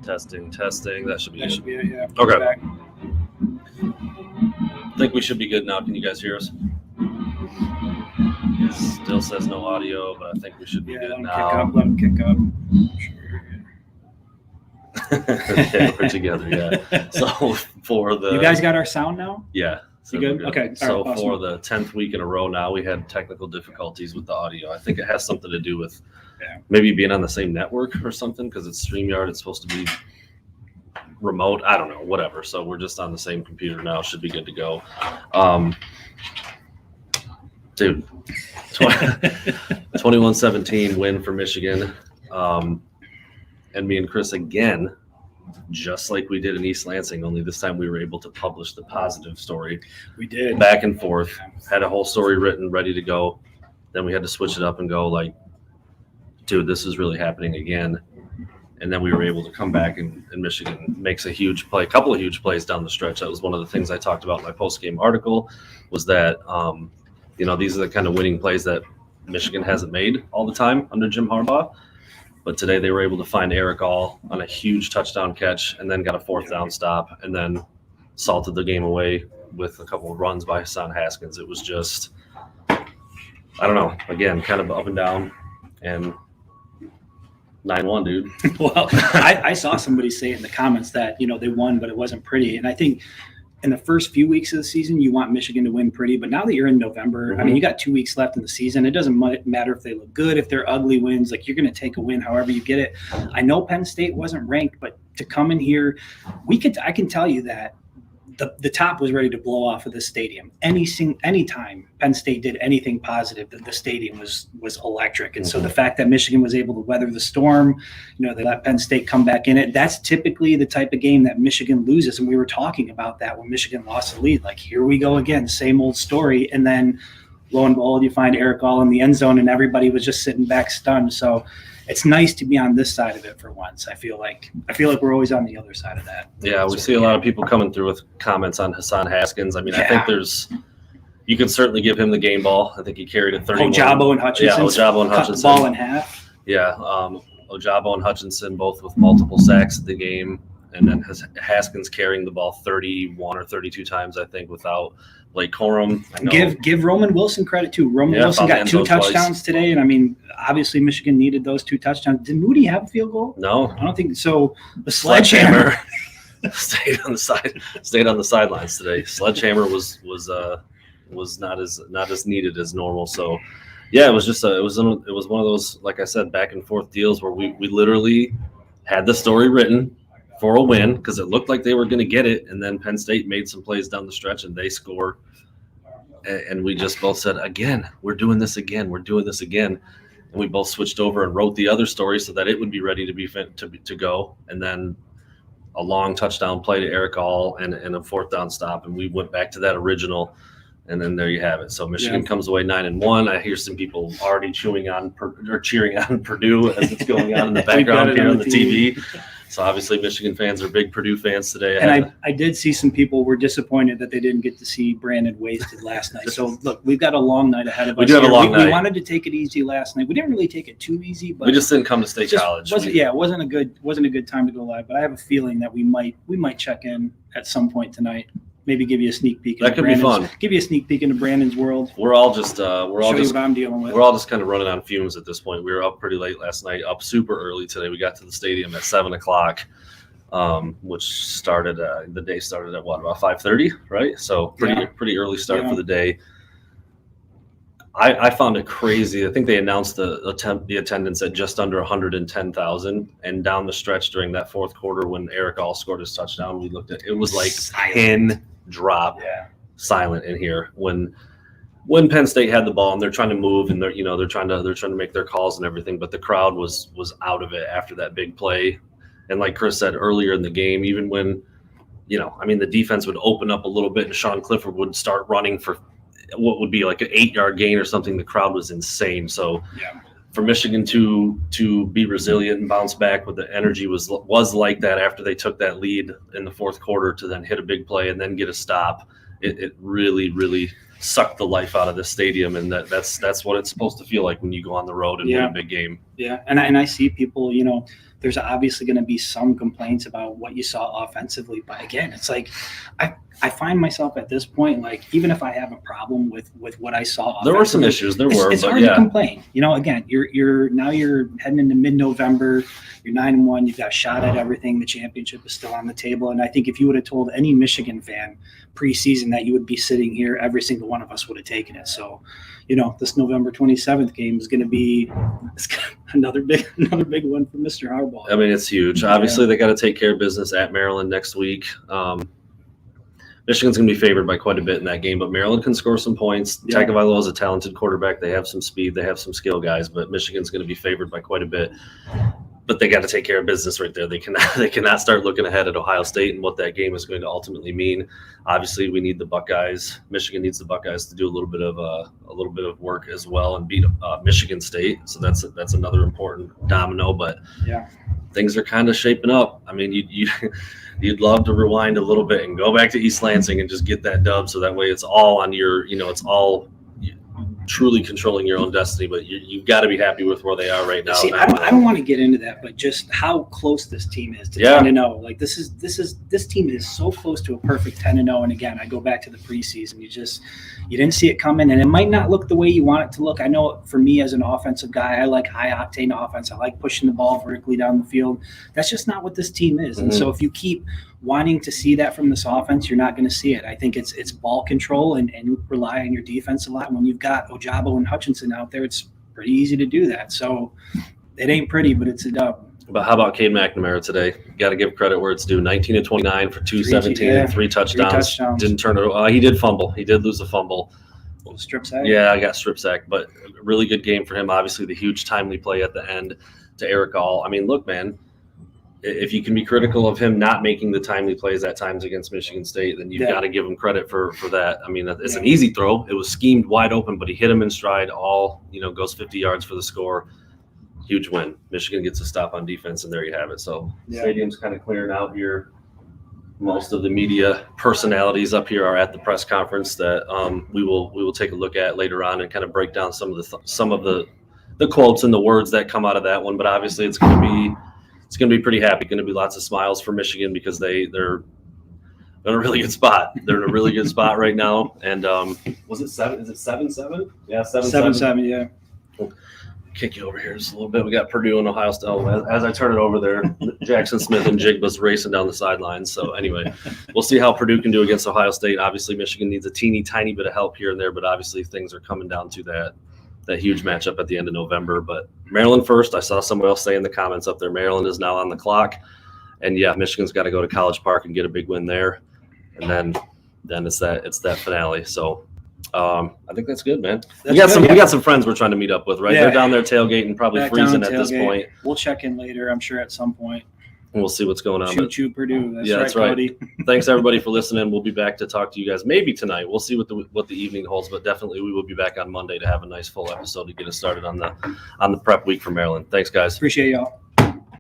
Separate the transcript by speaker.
Speaker 1: Testing. That should be
Speaker 2: That
Speaker 1: good.
Speaker 2: should be it, yeah.
Speaker 1: Okay.
Speaker 2: Back.
Speaker 1: I think we should be good now. Can you guys hear us? Still says no audio, but I think we should be
Speaker 2: Yeah,
Speaker 1: good
Speaker 2: let
Speaker 1: now.
Speaker 2: them kick up.
Speaker 1: Okay, we're together, yeah. So for the
Speaker 2: You guys got our sound now?
Speaker 1: yeah. So
Speaker 2: You good?
Speaker 1: we're
Speaker 2: Okay.
Speaker 1: So
Speaker 2: All right,
Speaker 1: for
Speaker 2: awesome.
Speaker 1: the 10th week in a row now, we had technical difficulties with the audio. I think it has something to do with maybe being on the same network or something, because it's StreamYard. It's supposed to be remote. I don't know, whatever. So we're just on the same computer now. Should be good to go. Dude, 21-17 win for Michigan. And me and Chris again, just like we did in East Lansing, only this time we were able to publish the positive story.
Speaker 2: We did.
Speaker 1: Back and forth. Had a whole story written, ready to go. Then we had to switch it up and go like, dude, this is really happening again. And then we were able to come back, and Michigan makes a huge play, a couple of huge plays down the stretch. That was one of the things I talked about in my post-game article, was that, these are the kind of winning plays that Michigan hasn't made all the time under Jim Harbaugh. But today they were able to find Eric All on a huge touchdown catch, and then got a 4th down stop, and then salted the game away with a couple of runs by Hassan Haskins. It was just, I don't know, again, kind of up and down, and 9-1, dude.
Speaker 2: Well, I saw somebody say in the comments that, they won, but it wasn't pretty. And I think in the first few weeks of the season, you want Michigan to win pretty. But now that you're in November, I mean, you got 2 weeks left in the season. It doesn't matter if they look good, if they're ugly wins. Like, you're going to take a win however you get it. I know Penn State wasn't ranked, but to come in here, I can tell you that the top was ready to blow off of the stadium. Any time Penn State did anything positive, the stadium was electric. And so the fact that Michigan was able to weather the storm, they let Penn State come back in it. That's typically the type of game that Michigan loses. And we were talking about that when Michigan lost the lead. Like, here we go again, same old story. And then lo and behold, you find Eric All in the end zone, and everybody was just sitting back stunned. So it's nice to be on this side of it for once. I feel like we're always on the other side of that.
Speaker 1: Yeah, we see a lot of people coming through with comments on Hassan Haskins. I mean, I think you could certainly give him the game ball. I think he carried it 31.
Speaker 2: Ojabo and Hutchinson.
Speaker 1: Yeah, Ojabo and Hutchinson.
Speaker 2: Cut the ball in half.
Speaker 1: Yeah, Ojabo and Hutchinson both with multiple sacks at the game, and then Haskins carrying the ball 31 or 32 times, I think, without Blake Corum.
Speaker 2: Give Roman Wilson credit too. Roman Wilson got 2 touchdowns today, and I mean, obviously Michigan needed those 2 touchdowns. Did Moody have a field goal?
Speaker 1: No,
Speaker 2: I don't think so. The sledgehammer
Speaker 1: stayed on the sidelines today. Sledgehammer was not as needed as normal. So yeah, it was just it was one of those, like I said, back and forth deals where we literally had the story written for a win because it looked like they were going to get it, and then Penn State made some plays down the stretch and they score, and we just both said, again, we're doing this again, and we both switched over and wrote the other story so that it would be ready to be fit to go, and then a long touchdown play to Eric All and a 4th down stop, and we went back to that original. And then there you have it. So Michigan comes away 9-1. I hear some people already cheering on Purdue as it's going on in the background here on the TV. So obviously Michigan fans are big Purdue fans today.
Speaker 2: And I did see some people were disappointed that they didn't get to see Brandon wasted last night. So look, we've got a long night ahead of us.
Speaker 1: We do have a long night.
Speaker 2: We wanted to take it easy last night. We didn't really take it too easy, but
Speaker 1: we just didn't come to State College.
Speaker 2: It wasn't a good time to go live. But I have a feeling that we might check in at some point tonight. Maybe give you a sneak peek.
Speaker 1: That could be fun.
Speaker 2: Give you a sneak peek into Brandon's world.
Speaker 1: We're all just
Speaker 2: what I'm dealing with.
Speaker 1: We're all just kind of running on fumes at this point. We were up pretty late last night, up super early today. We got to the stadium at 7:00, which started the day started at what, about 5:30, right? So pretty early start for the day. I found it crazy. I think they announced the attendance at just under 110,000, and down the stretch during that 4th quarter when Eric All scored his touchdown, we looked at it was like pin drop silent in here when Penn State had the ball and they're trying to move and they're trying to make their calls and everything, but the crowd was out of it after that big play. And like Chris said earlier in the game, even when the defense would open up a little bit and Sean Clifford would start running for what would be like an 8-yard gain or something, the crowd was insane. So for Michigan to be resilient and bounce back with the energy was like that after they took that lead in the 4th quarter to then hit a big play and then get a stop, it really, really sucked the life out of the stadium, and that's what it's supposed to feel like when you go on the road and win a big game.
Speaker 2: Yeah, and I see people, there's obviously going to be some complaints about what you saw offensively. But again, it's like I find myself at this point, like, even if I have a problem with what I saw,
Speaker 1: there were some issues.
Speaker 2: It's hard to complain. Again, you're heading into mid-November. You're 9-1. You've got a shot at everything. The championship is still on the table. And I think if you would have told any Michigan fan preseason that you would be sitting here, every single one of us would have taken it. So, this November 27th game is going to be another big one for Mr. Harbaugh.
Speaker 1: I mean, it's huge. Obviously, they got to take care of business at Maryland next week. Michigan's going to be favored by quite a bit in that game, but Maryland can score some points.
Speaker 2: Yeah.
Speaker 1: Tagovailoa is a talented quarterback. They have some speed. They have some skill guys, but Michigan's going to be favored by quite a bit. But they got to take care of business right there. They cannot start looking ahead at Ohio State and what that game is going to ultimately mean. Obviously, we need the Buckeyes. Michigan needs the Buckeyes to do a little bit of work as well and beat Michigan State. So that's another important domino. But
Speaker 2: yeah,
Speaker 1: things are kind of shaping up. I mean, you'd love to rewind a little bit and go back to East Lansing and just get that dub, so that way it's all on your, it's all truly controlling your own destiny. But you've got to be happy with where they are right now.
Speaker 2: See, I don't want to get into that, but just how close this team is to 10-0. Like this team is so close to a perfect 10-0. And again, I go back to the preseason. You didn't see it coming, and it might not look the way you want it to look. I know for me as an offensive guy, I like high octane offense. I like pushing the ball vertically down the field. That's just not what this team is. And so if you keep wanting to see that from this offense, you're not going to see it. I think it's ball control and rely on your defense a lot. When you've got Ojabo and Hutchinson out there, it's pretty easy to do that. So it ain't pretty, but it's a dub.
Speaker 1: But how about Cade McNamara today? Got to give credit where it's due. 19 of 29 for 217 and 3 touchdowns. Didn't turn it. He did fumble. He did lose a fumble.
Speaker 2: Strip sack?
Speaker 1: Yeah, I got strip sack, but a really good game for him. Obviously, the huge timely play at the end to Eric All. I mean, look, man, if you can be critical of him not making the timely plays at times against Michigan State, then you've got to give him credit for that. I mean, it's an easy throw. It was schemed wide open, but he hit him in stride. All, goes 50 yards for the score. Huge win. Michigan gets a stop on defense, and there you have it. So stadium's kind of clearing out here. Most of the media personalities up here are at the press conference that we will take a look at later on and kind of break down some of the quotes and the words that come out of that one. But obviously, it's going to be pretty happy. Going to be lots of smiles for Michigan because they're in a really good spot. They're in a really good spot right now. And was it 7? Is it 7-7? Yeah, 7-7.
Speaker 2: Yeah.
Speaker 1: We'll kick you over here just a little bit. We got Purdue and Ohio State. As I turn it over there, Jackson Smith and Jigba's racing down the sidelines. So anyway, we'll see how Purdue can do against Ohio State. Obviously, Michigan needs a teeny tiny bit of help here and there, but obviously things are coming down to that huge matchup at the end of November. But Maryland first. I saw somebody else say in the comments up there, Maryland is now on the clock. And yeah, Michigan's got to go to College Park and get a big win there. And then it's that finale. So I think that's good, man. We got some friends we're trying to meet up with, right?
Speaker 2: Yeah.
Speaker 1: They're down there tailgating, probably freezing at this point.
Speaker 2: We'll check in later, I'm sure, at some point.
Speaker 1: And we'll see what's going on.
Speaker 2: Choo Purdue.
Speaker 1: That's right. Cody. Thanks everybody for listening. We'll be back to talk to you guys maybe tonight. We'll see what the evening holds, but definitely we will be back on Monday to have a nice full episode to get us started on the prep week for Maryland. Thanks, guys.
Speaker 2: Appreciate y'all.